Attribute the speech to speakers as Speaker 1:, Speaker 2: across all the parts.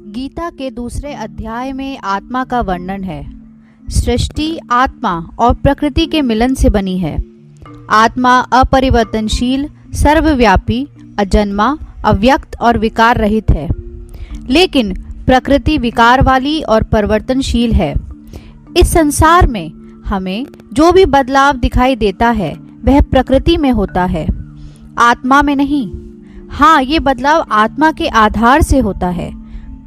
Speaker 1: गीता के दूसरे अध्याय में आत्मा का वर्णन है। सृष्टि आत्मा और प्रकृति के मिलन से बनी है। आत्मा अपरिवर्तनशील, सर्वव्यापी, अजन्मा, अव्यक्त और विकार रहित है, लेकिन प्रकृति विकार वाली और परिवर्तनशील है। इस संसार में हमें जो भी बदलाव दिखाई देता है वह प्रकृति में होता है, आत्मा में नहीं। हाँ, ये बदलाव आत्मा के आधार से होता है।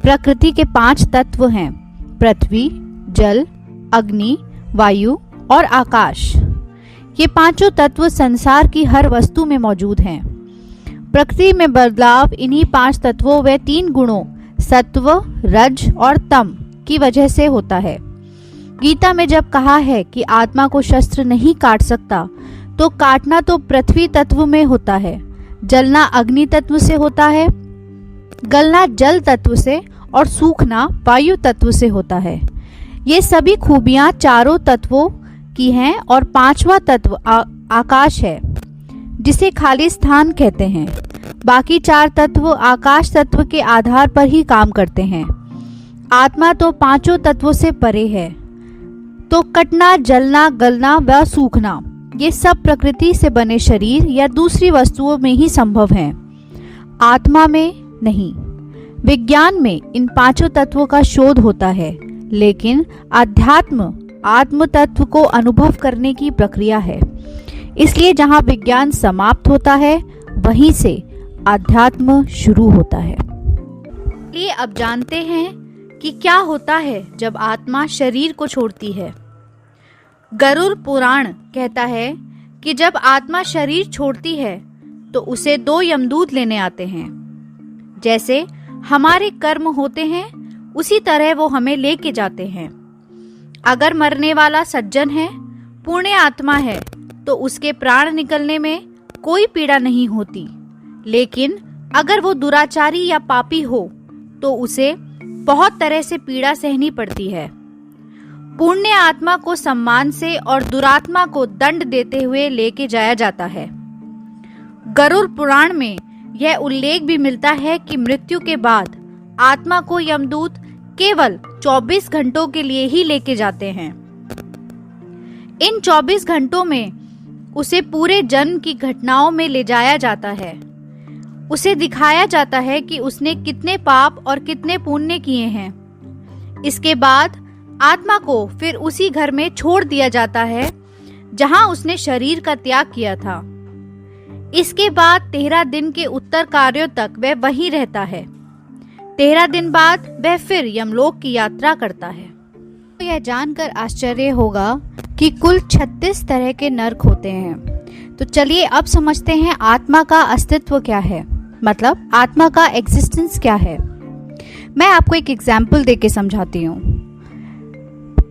Speaker 1: प्रकृति के 5 तत्व हैं: पृथ्वी, जल, अग्नि, वायु और आकाश। ये पांचों तत्व संसार की हर वस्तु में मौजूद हैं। प्रकृति में बदलाव इन्हीं 5 तत्वों व 3 गुणों सत्व, रज और तम की वजह से होता है। गीता में जब कहा है कि आत्मा को शस्त्र नहीं काट सकता, तो काटना तो पृथ्वी तत्व में होता है, जलना अग्नि तत्व से होता है, गलना जल तत्व से और सूखना वायु तत्व से होता है। ये सभी खूबियां चारों तत्वों की हैं और 5वां तत्व आकाश है, जिसे खाली स्थान कहते हैं। बाकी 4 तत्व आकाश तत्व के आधार पर ही काम करते हैं। आत्मा तो 5 तत्वों से परे है। तो कटना, जलना, गलना व सूखना ये सब प्रकृति से बने शरीर या दूसरी वस्तुओं में ही संभव है, आत्मा में नहीं। विज्ञान में इन 5 तत्वों का शोध होता है, लेकिन अध्यात्म आत्म तत्व को अनुभव करने की प्रक्रिया है। इसलिए जहाँ विज्ञान समाप्त होता है, वहीं से अध्यात्म शुरू होता है। ये अब जानते हैं कि क्या होता है जब आत्मा शरीर को छोड़ती है। गरुड़ पुराण कहता है कि जब आत्मा शरीर छोड़ती है तो उसे 2 यमदूत लेने आते हैं। जैसे हमारे कर्म होते हैं, उसी तरह वो हमें लेके जाते हैं। अगर मरने वाला सज्जन है, पुण्य आत्मा है, तो उसके प्राण निकलने में कोई पीड़ा नहीं होती। लेकिन अगर वो दुराचारी या पापी हो तो उसे बहुत तरह से पीड़ा सहनी पड़ती है। पुण्य आत्मा को सम्मान से और दुरात्मा को दंड देते हुए लेके जाया जाता है। गरुड़ पुराण में यह उल्लेख भी मिलता है कि मृत्यु के बाद आत्मा को यमदूत केवल 24 घंटों के लिए ही लेके जाते हैं। इन 24 घंटों में उसे पूरे जन्म की घटनाओं में ले जाया जाता है। उसे दिखाया जाता है कि उसने कितने पाप और कितने पुण्य किए हैं। इसके बाद आत्मा को फिर उसी घर में छोड़ दिया जाता है जहां उसने शरीर का त्याग किया था। इसके बाद 13 दिन के उत्तर कार्यों तक वह वहीं रहता है। 13 दिन बाद वह फिर यमलोक की यात्रा करता है। तो यह जानकर आश्चर्य होगा कि कुल 36 तरह के नरक होते हैं। तो चलिए अब समझते हैं आत्मा का अस्तित्व क्या है, मतलब आत्मा का एग्जिस्टेंस क्या है। मैं आपको एक एग्जाम्पल देके समझाती हूँ।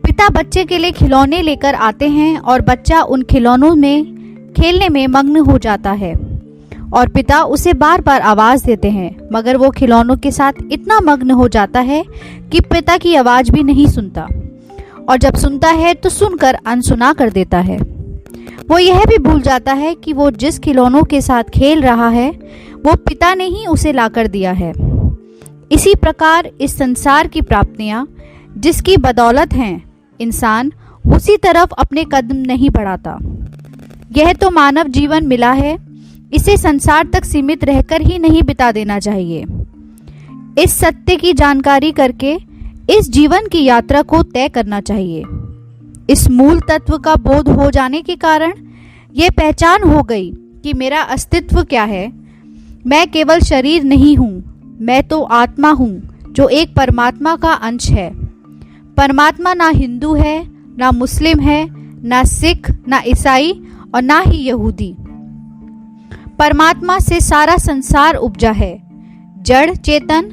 Speaker 1: पिता बच्चे के लिए खिलौने लेकर आते हैं और बच्चा उन खिलौनों में खेलने में मग्न हो जाता है और पिता उसे बार बार आवाज देते हैं, मगर वो खिलौनों के साथ इतना मग्न हो जाता है कि पिता की आवाज भी नहीं सुनता, और जब सुनता है तो सुनकर अनसुना कर देता है। वो यह भी भूल जाता है कि वो जिस खिलौनों के साथ खेल रहा है वो पिता ने ही उसे लाकर दिया है। इसी प्रकार इस संसार की प्राप्तियां जिसकी बदौलत हैं, इंसान उसी तरफ अपने कदम नहीं बढ़ाता। यह तो मानव जीवन मिला है, इसे संसार तक सीमित रहकर ही नहीं बिता देना चाहिए। इस सत्य की जानकारी करके इस जीवन की यात्रा को तय करना चाहिए। इस मूल तत्व का बोध हो जाने के कारण यह पहचान हो गई कि मेरा अस्तित्व क्या है। मैं केवल शरीर नहीं हूँ, मैं तो आत्मा हूँ जो एक परमात्मा का अंश है। परमात्मा ना हिंदू है, ना मुस्लिम है, ना सिख, ना ईसाई और ना ही यहूदी। परमात्मा से सारा संसार उपजा है। जड़ चेतन,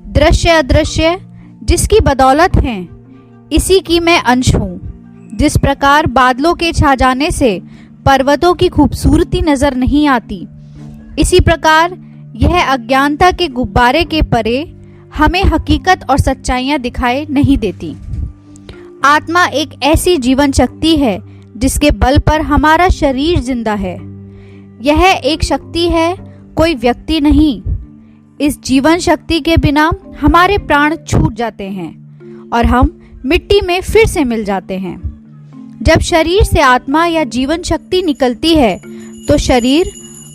Speaker 1: दृश्य अदृश्य जिसकी बदौलत हैं, इसी की मैं अंश हूँ। जिस प्रकार बादलों के छा जाने से पर्वतों की खूबसूरती नजर नहीं आती, इसी प्रकार यह अज्ञानता के गुब्बारे के परे हमें हकीकत और सच्चाइयां दिखाई नहीं देती। आत्मा एक ऐसी जीवन शक्ति है जिसके बल पर हमारा शरीर जिंदा है। यह एक शक्ति है, कोई व्यक्ति नहीं। इस जीवन शक्ति के बिना हमारे प्राण छूट जाते हैं और हम मिट्टी में फिर से मिल जाते हैं। जब शरीर से आत्मा या जीवन शक्ति निकलती है तो शरीर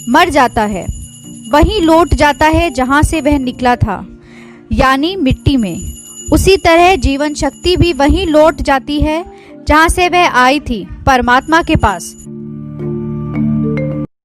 Speaker 1: मर जाता है, वहीं लौट जाता है जहां से वह निकला था, यानी मिट्टी में। उसी तरह जीवन शक्ति भी वहीं लौट जाती है जहां से वह आई थी, परमात्मा के पास।